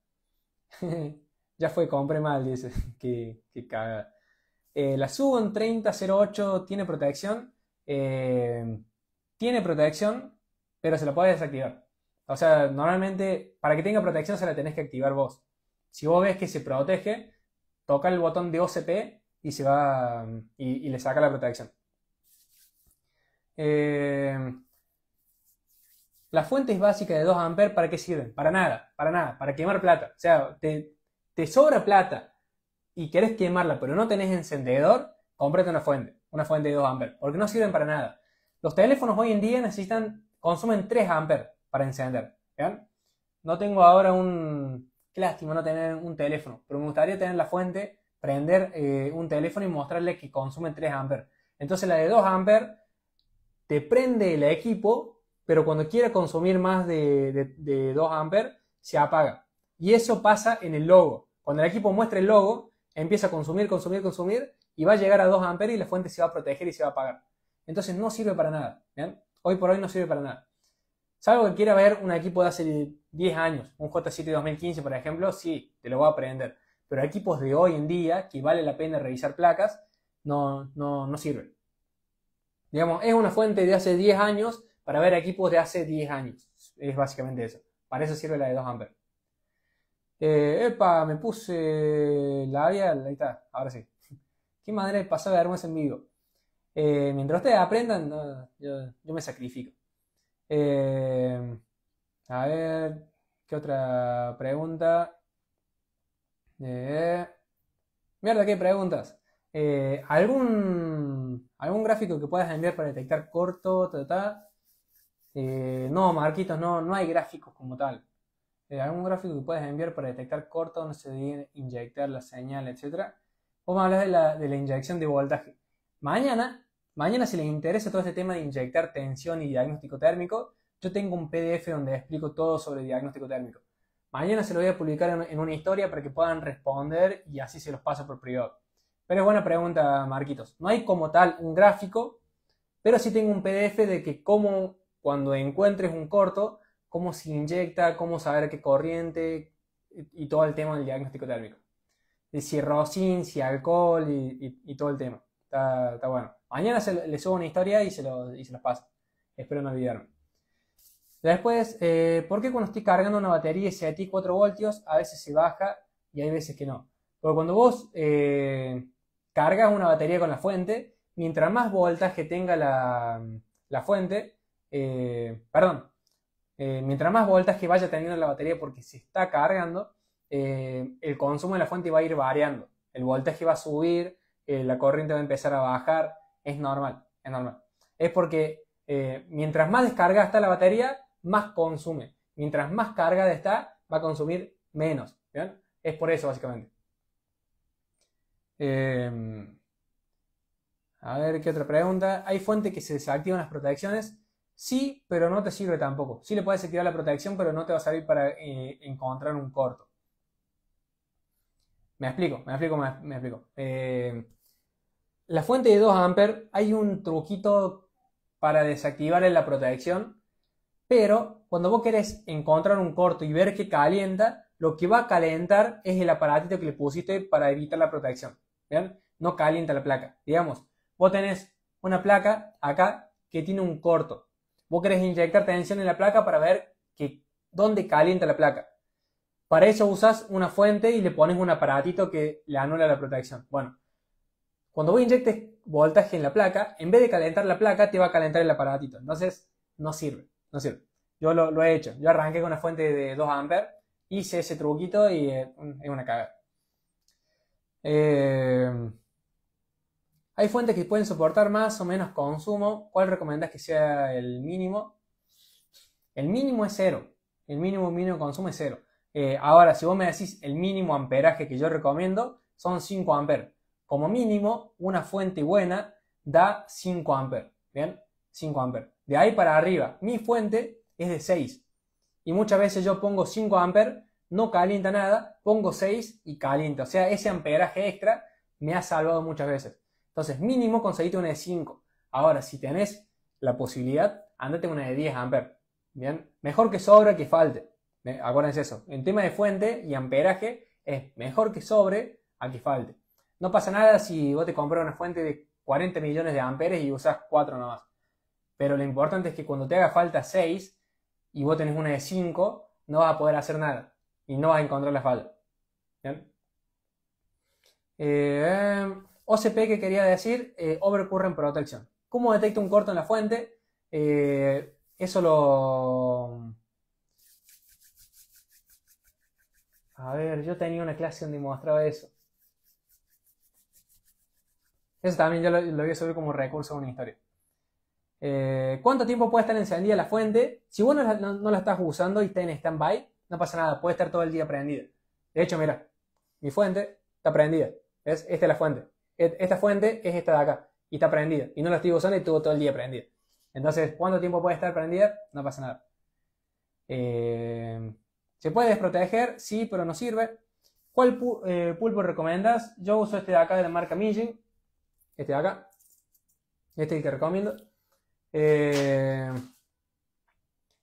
S1: Ya fue, compré mal, dice. Qué cagada. La Sugon 3008 tiene protección. Tiene protección, pero se la puede desactivar. O sea, normalmente para que tenga protección se la tenés que activar vos. Si vos ves que se protege, toca el botón de OCP y se va y le saca la protección. Las fuentes básicas de 2 amperes, ¿para qué sirven? Para nada, para quemar plata. O sea, te sobra plata y querés quemarla, pero no tenés encendedor, cómprate una fuente de 2 amperes, porque no sirven para nada. Los teléfonos hoy en día consumen 3 amperes para encender. ¿Vean? No tengo ahora qué lástima no tener un teléfono, pero me gustaría tener la fuente, prender un teléfono y mostrarle que consume 3 amperes. Entonces la de 2 amperes te prende el equipo, pero cuando quiera consumir más de 2 amperes, se apaga. Y eso pasa en el logo. Cuando el equipo muestra el logo, empieza a consumir y va a llegar a 2 amperes y la fuente se va a proteger y se va a apagar. Entonces no sirve para nada. ¿Vean? Hoy por hoy no sirve para nada. Salvo que quiera ver un equipo de hace 10 años, un J7 2015 por ejemplo, sí, te lo voy a aprender. Pero equipos de hoy en día, que vale la pena revisar placas, no sirven. Digamos, es una fuente de hace 10 años para ver equipos de hace 10 años. Es básicamente eso. Para eso sirve la de 2 amperes. Me puse labial. Ahí está, ahora sí. Qué manera de pasar de vergüenza en vivo. Mientras ustedes aprendan, no, yo me sacrifico. A ver, ¿qué otra pregunta? Mierda, ¿qué preguntas? ¿Algún gráfico que puedas enviar para detectar corto? No, Marquitos, no hay gráficos como tal. ¿Algún gráfico que puedas enviar para detectar corto, no se debe inyectar la señal, etcétera? Vamos a hablar de la inyección de voltaje. Mañana, si les interesa todo este tema de inyectar tensión y diagnóstico térmico, yo tengo un PDF donde explico todo sobre diagnóstico térmico. Mañana se lo voy a publicar en una historia para que puedan responder y así se los paso por privado. Pero es buena pregunta, Marquitos. No hay como tal un gráfico, pero sí tengo un PDF de que cuando encuentres un corto, cómo se inyecta, cómo saber qué corriente y todo el tema del diagnóstico térmico. Si rosin, si alcohol y todo el tema. Está bueno. Mañana les subo una historia y se los paso. Espero no olvidarme. Después, ¿por qué cuando estoy cargando una batería de 74 voltios a veces se baja y hay veces que no? Porque cuando vos cargas una batería con la fuente, mientras más voltaje tenga la fuente, perdón, mientras más voltaje vaya teniendo la batería porque se está cargando, el consumo de la fuente va a ir variando. El voltaje va a subir, la corriente va a empezar a bajar. Es normal, es normal. Es porque mientras más descargada está la batería, más consume. Mientras más cargada está, va a consumir menos. ¿Bien? Es por eso, básicamente. A ver, ¿qué otra pregunta? ¿Hay fuente que se desactivan las protecciones? Sí, pero no te sirve tampoco. Sí le puedes activar la protección, pero no te va a servir para encontrar un corto. Me explico, me explico, me explico. La fuente de 2 amperes, hay un truquito para desactivarle la protección, pero cuando vos querés encontrar un corto y ver que calienta, lo que va a calentar es el aparatito que le pusiste para evitar la protección. ¿Bien? No calienta la placa. Digamos, vos tenés una placa acá que tiene un corto. Vos querés inyectar tensión en la placa para ver dónde calienta la placa. Para eso usas una fuente y le pones un aparatito que le anula la protección. Bueno, cuando vos inyectes voltaje en la placa, en vez de calentar la placa, te va a calentar el aparatito. Entonces, no sirve, no sirve. Yo lo he hecho. Yo arranqué con una fuente de 2 amperes, hice ese truquito y es una cagada. Hay fuentes que pueden soportar más o menos consumo. ¿Cuál recomendás que sea el mínimo? El mínimo es 0. El mínimo consumo es 0. Ahora, si vos me decís el mínimo amperaje que yo recomiendo, son 5 amperes. Como mínimo, una fuente buena da 5 amperes. ¿Bien? 5 amperes. De ahí para arriba, mi fuente es de 6. Y muchas veces yo pongo 5 amperes, no calienta nada, pongo 6 y calienta. O sea, ese amperaje extra me ha salvado muchas veces. Entonces, mínimo conseguiste una de 5. Ahora, si tenés la posibilidad, andate una de 10 amperes. Bien, mejor que sobra que falte. Acuérdense eso. En tema de fuente y amperaje, es mejor que sobre a que falte. No pasa nada si vos te compras una fuente de 40 millones de amperes y usás 4 nomás. Pero lo importante es que cuando te haga falta 6 y vos tenés una de 5, no vas a poder hacer nada. Y no vas a encontrar la falla. ¿Bien? OCP que quería decir, Overcurrent Protection. ¿Cómo detecta un corto en la fuente? Eso lo... A ver, yo tenía una clase donde mostraba eso. Eso también yo lo voy a subir como recurso a una historia. ¿Cuánto tiempo puede estar encendida la fuente? Si vos no la estás usando y está en stand-by, no pasa nada, puede estar todo el día prendida. De hecho, mira, mi fuente está prendida. ¿Ves? Esta es la fuente. Esta fuente es esta de acá y está prendida. Y no la estoy usando y estuvo todo el día prendida. Entonces, ¿cuánto tiempo puede estar prendida? No pasa nada. ¿Se puede desproteger? Sí, pero no sirve. ¿Cuál pulpo recomiendas? Yo uso este de acá de la marca Mijin. Este de acá. Este es el que recomiendo.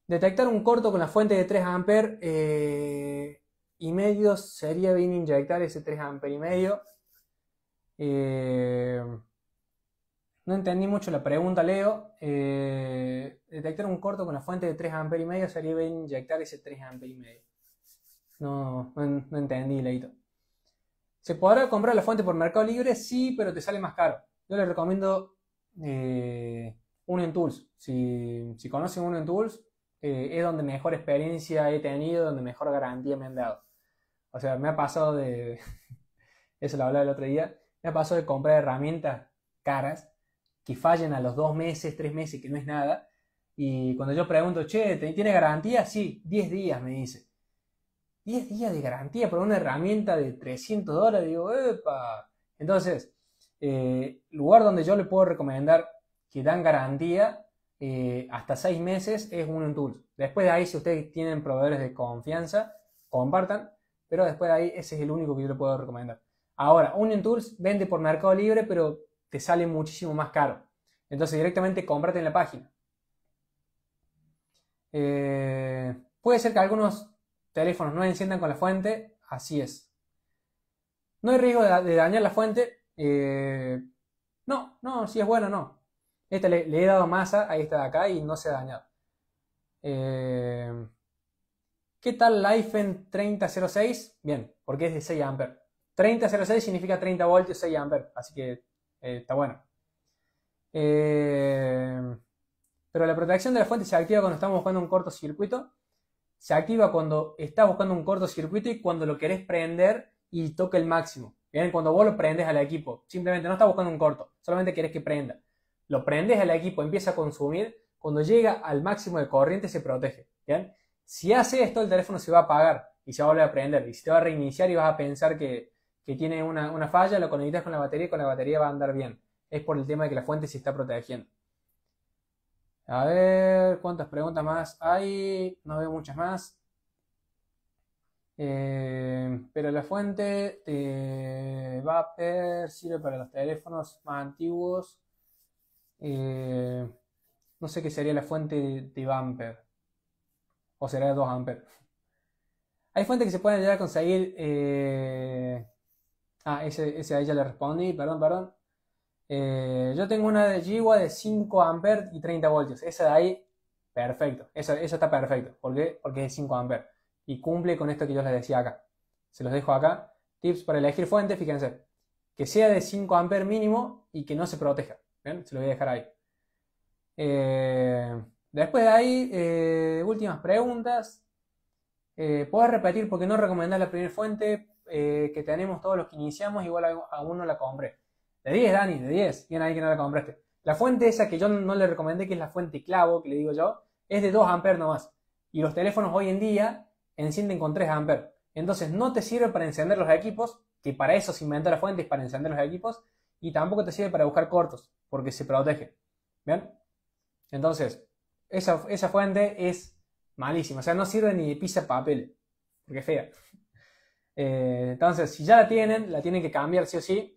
S1: Detectar un corto con la fuente de 3 amperes y medio sería bien inyectar ese 3 amperes y medio. No entendí mucho la pregunta, Leo. Detectar un corto con la fuente de 3 amperes y medio sería bien inyectar ese 3 amperes y medio. No entendí, Leito. ¿Se podrá comprar la fuente por Mercado Libre? Sí, pero te sale más caro. Yo les recomiendo Union-Tools. Si conocen Union-Tools, es donde mejor experiencia he tenido, donde mejor garantía me han dado. O sea, me ha pasado de... Eso lo hablaba el otro día. Me ha pasado de comprar herramientas caras que fallen a los 2 meses, 3 meses, que no es nada. Y cuando yo pregunto, che, ¿tiene garantía? Sí, 10 días, me dice. 10 días de garantía por una herramienta de $300. Digo, ¡epa! Entonces, lugar donde yo le puedo recomendar que dan garantía hasta 6 meses es Union-Tools. Después de ahí, si ustedes tienen proveedores de confianza, compartan. Pero después de ahí, ese es el único que yo le puedo recomendar. Ahora, Union-Tools vende por Mercado Libre, pero te sale muchísimo más caro. Entonces, directamente cómprate en la página. Puede ser que algunos teléfonos no enciendan con la fuente. Así es. No hay riesgo de dañar la fuente. No, si es bueno, no. Esta le he dado masa a esta de acá y no se ha dañado. ¿Qué tal Lifen 3006? Bien, porque es de 6 A. 3006 significa 30 voltios, 6 A, así que está bueno. Pero la protección de la fuente se activa cuando estamos buscando un cortocircuito. Se activa cuando estás buscando un cortocircuito y cuando lo querés prender y toque el máximo. Bien, cuando vos lo prendes al equipo, simplemente no estás buscando un corto, solamente querés que prenda. Lo prendes al equipo, empieza a consumir, cuando llega al máximo de corriente se protege. Bien, si hace esto el teléfono se va a apagar y se va a volver a prender y se te va a reiniciar y vas a pensar que tiene una falla, lo conectas con la batería y con la batería va a andar bien. Es por el tema de que la fuente se está protegiendo. A ver, ¿cuántas preguntas más hay? No veo muchas más. Pero la fuente de Vapor sirve para los teléfonos más antiguos. No sé qué sería la fuente de Vapor. O será de 2 A. Hay fuentes que se pueden llegar a conseguir. Ese ahí ya le respondí, perdón. Yo tengo una de Jiwa de 5 A y 30 voltios. Esa de ahí, perfecto. Esa está perfecto. ¿Por qué? Porque es 5 A. Y cumple con esto que yo les decía acá. Se los dejo acá. Tips para elegir fuente, fíjense. Que sea de 5 A mínimo y que no se proteja. ¿Bien? Se lo voy a dejar ahí. Después de ahí, últimas preguntas. ¿Puedes repetir por qué no recomendás la primera fuente que tenemos todos los que iniciamos? Igual aún no la compré. De 10, Dani, de 10. Bien ahí que no la compraste. La fuente esa que yo no le recomendé, que es la fuente clavo, que le digo yo, es de 2 A nomás. Y los teléfonos hoy en día encienden con 3 A. Entonces no te sirve para encender los equipos, que para eso se inventó la fuente, es para encender los equipos, y tampoco te sirve para buscar cortos, porque se protege. ¿Bien? Entonces, esa fuente es malísima, o sea, no sirve ni de pizza papel, porque es fea. Entonces, si ya la tienen que cambiar sí o sí,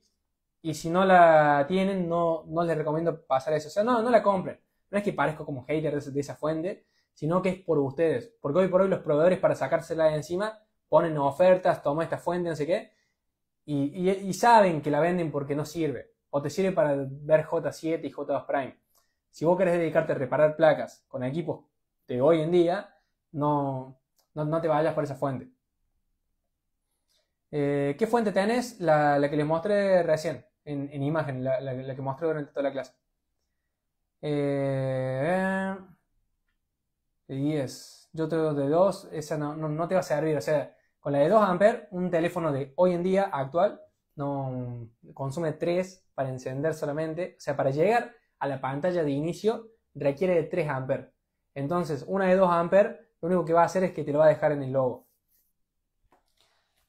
S1: y si no la tienen, no les recomiendo pasar eso. O sea, no la compren. No es que parezco como hater de esa fuente, sino que es por ustedes. Porque hoy por hoy los proveedores para sacársela de encima ponen ofertas, toma esta fuente, no sé qué, y saben que la venden porque no sirve. O te sirve para ver J7 y J2 Prime. Si vos querés dedicarte a reparar placas con equipos de hoy en día, no te vayas por esa fuente. ¿Qué fuente tenés? La que les mostré recién, en imagen, la que mostré durante toda la clase. De 10. Yo tengo de 2, esa no te va a servir. O sea, con la de 2 A, un teléfono de hoy en día actual no consume 3 para encender solamente. O sea, para llegar a la pantalla de inicio requiere de 3 A. Entonces, una de 2 A, lo único que va a hacer es que te lo va a dejar en el logo.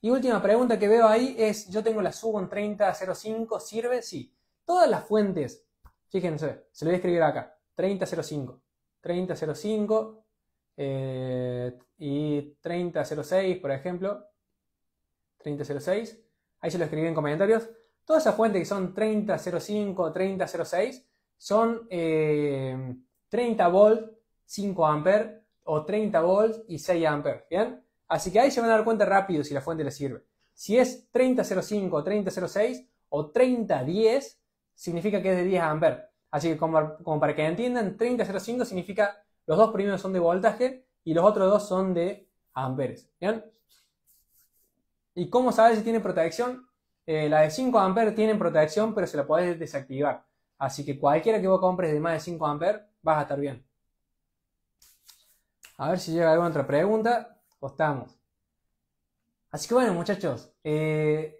S1: Y última pregunta que veo ahí es, yo tengo la Sugon 3005, ¿sirve? Sí. Todas las fuentes, fíjense, se lo voy a escribir acá, 3005 y 3006, por ejemplo, 3006, ahí se lo escribí en comentarios. Todas esas fuentes que son 3005, 3006, son 30 volt, 5 A o 30 volt y 6 A, ¿bien? Así que ahí se van a dar cuenta rápido si la fuente les sirve. Si es 3005, 3006 o 3010, significa que es de 10 A. Así que como para que entiendan, 3005 significa los dos primeros son de voltaje y los otros dos son de amperes. ¿Bien? ¿Y cómo sabes si tiene protección? La de 5 A tiene protección, pero se la podés desactivar. Así que cualquiera que vos compres de más de 5 A vas a estar bien. A ver si llega alguna otra pregunta. Estamos. Así que bueno, muchachos,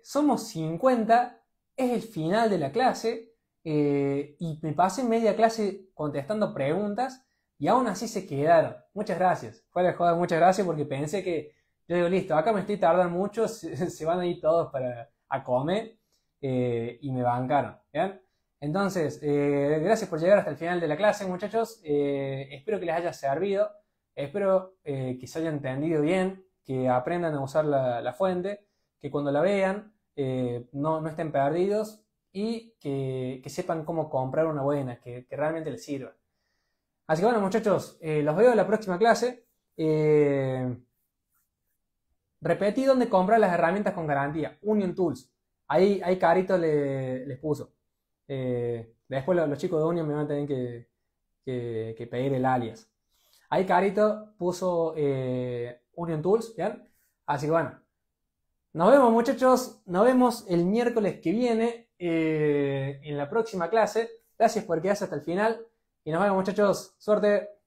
S1: somos 50, es el final de la clase y me pasé media clase contestando preguntas y aún así se quedaron. Muchas gracias. Fue la joda, muchas gracias porque pensé que, yo digo, listo, acá me estoy tardando mucho, se van a ir todos a comer y me bancaron. ¿Bien? Entonces, gracias por llegar hasta el final de la clase, muchachos. Espero que les haya servido. Espero que se haya entendido bien, que aprendan a usar la fuente, que cuando la vean no estén perdidos y que sepan cómo comprar una buena, que realmente les sirva. Así que bueno, muchachos, los veo en la próxima clase. Repetí dónde comprar las herramientas con garantía. Union Tools. Ahí Carito les puso. Después los chicos de Union me van a tener que pedir el alias. Ahí Carito puso Union Tools, ¿bien? Así que bueno, nos vemos muchachos, nos vemos el miércoles que viene en la próxima clase. Gracias por quedarse hasta el final y nos vemos muchachos, suerte.